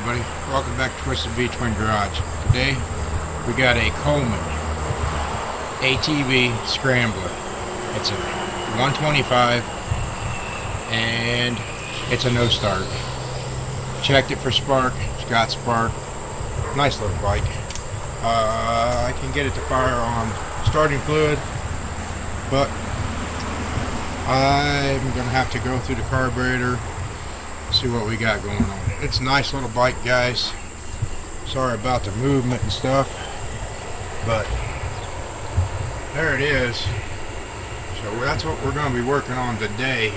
everybody, welcome back to Twisted V Twin Garage. Today we got a Coleman ATV Scrambler. It's a 125 and it's a no start. Checked it for spark, it's got spark. Nice little bike. I can get it to fire on starting fluid, but I'm gonna have to go through the carburetor, see what we got going on. It's a nice little bike, guys. Sorry about the movement and stuff, but there it is. So that's what we're going to be working on today,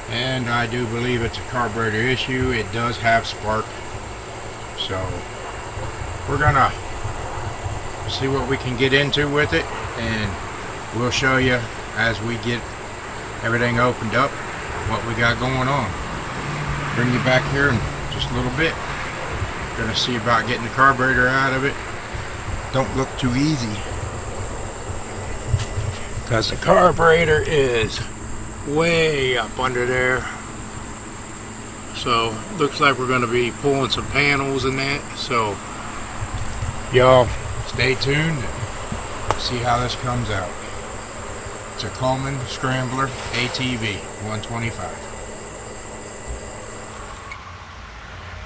and I do believe it's a carburetor issue. It does have spark, so we're gonna see what we can get into with it, and we'll show you as we get everything opened up what we got going on. Bring you back here in just a little bit. Gonna see about getting the carburetor out of it. Don't look too easy, because the carburetor is way up under there. So looks like we're gonna be pulling some panels and that. So y'all stay tuned and see how this comes out. It's a Coleman Scrambler ATV 125.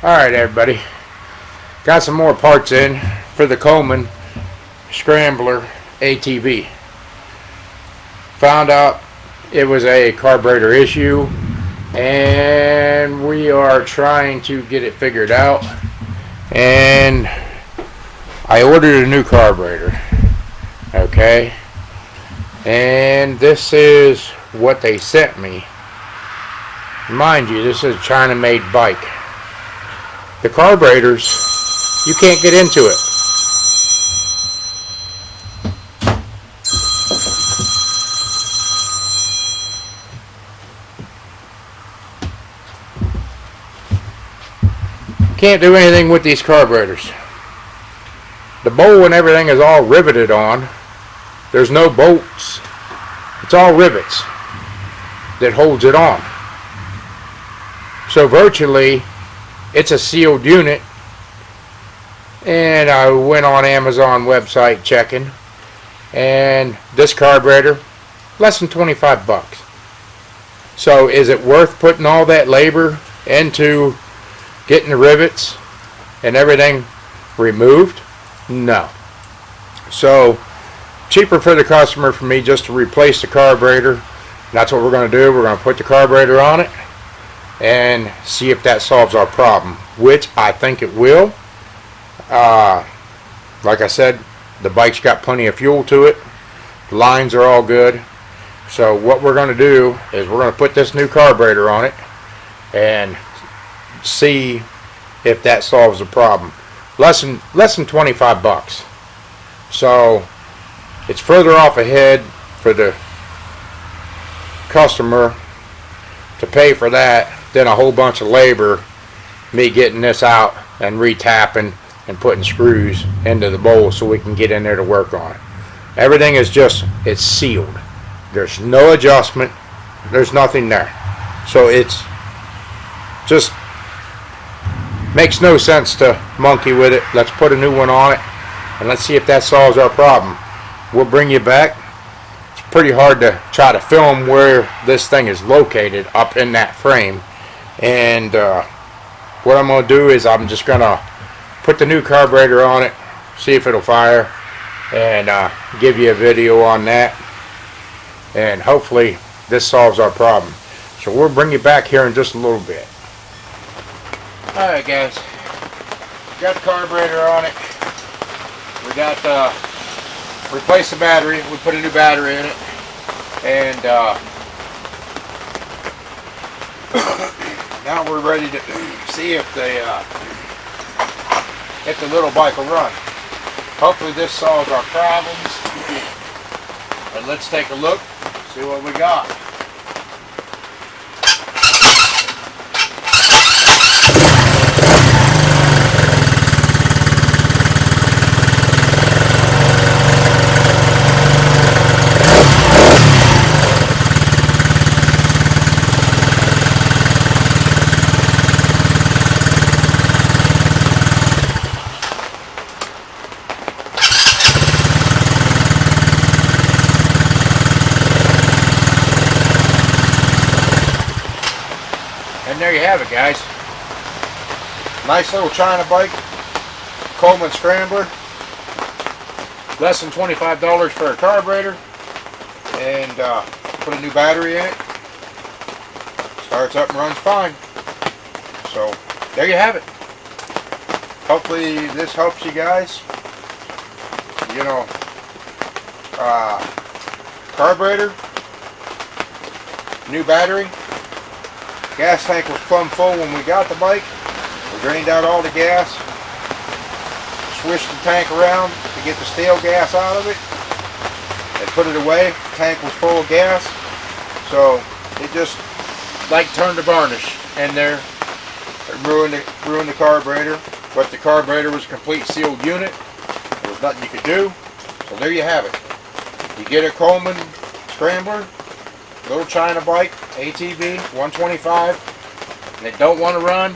Alright everybody, got some more parts in for the Coleman Scrambler ATV. Found out it was a carburetor issue, and we are trying to get it figured out. And I ordered a new carburetor, okay, and this is what they sent me. Mind you, this is a China made bike. The carburetors, you can't get into it. Can't do anything with these carburetors. The bowl and everything is all riveted on. There's no bolts. It's all rivets that holds it on. So virtually, it's a sealed unit. And I went on Amazon website checking, and this carburetor, less than 25 bucks. So is it worth putting all that labor into getting the rivets and everything removed? No. So cheaper for the customer for me just to replace the carburetor. That's what we're going to do. We're going to put the carburetor on it and see if that solves our problem, which I think it will. Like I said, the bike's got plenty of fuel to it. The lines are all good. So what we're going to do is we're going to put this new carburetor on it and see if that solves the problem. Less than 25 bucks. So it's further off ahead for the customer to pay for that than a whole bunch of labor, me getting this out and retapping and putting screws into the bowl so we can get in there to work on it. Everything is it's sealed. There's no adjustment. There's nothing there. So it's just makes no sense to monkey with it. Let's put a new one on it and let's see if that solves our problem. We'll bring you back. It's pretty hard to try to film where this thing is located up in that frame. And what I'm going to do is I'm just going to put the new carburetor on it, see if it'll fire, and give you a video on that. And hopefully this solves our problem. So we'll bring you back here in just a little bit. Alright guys, got the carburetor on it. We got replaced the battery. We put a new battery in it, and now we're ready to see if the little bike will run. Hopefully this solves our problems. And let's take a look, see what we got. And there you have it, guys. Nice little China bike, Coleman Scrambler. Less than $25 for a carburetor, and put a new battery in it. Starts up and runs fine. So there you have it. Hopefully this helps you guys. You know, carburetor, new battery. Gas tank was plumb full when we got the bike. We drained out all the gas, swished the tank around to get the stale gas out of it, and put it away. The tank was full of gas, so it just like turned to varnish in there. It ruined the carburetor, but the carburetor was a complete sealed unit. There was nothing you could do. So there you have it. You get a Coleman Scrambler, little China bike, ATV 125, and it don't want to run,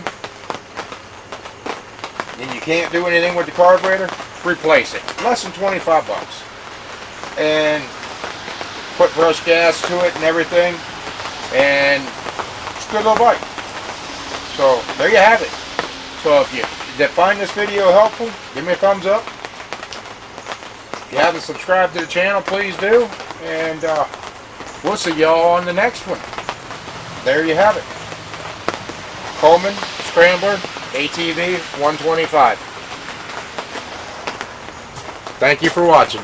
and you can't do anything with the carburetor, replace it. Less than 25 bucks. And put fresh gas to it and everything, and it's a good little bike. So there you have it. So if you find this video helpful, give me a thumbs up. If you haven't subscribed to the channel, please do. And we'll see y'all on the next one. There you have it. Coleman Scrambler ATV 125. Thank you for watching.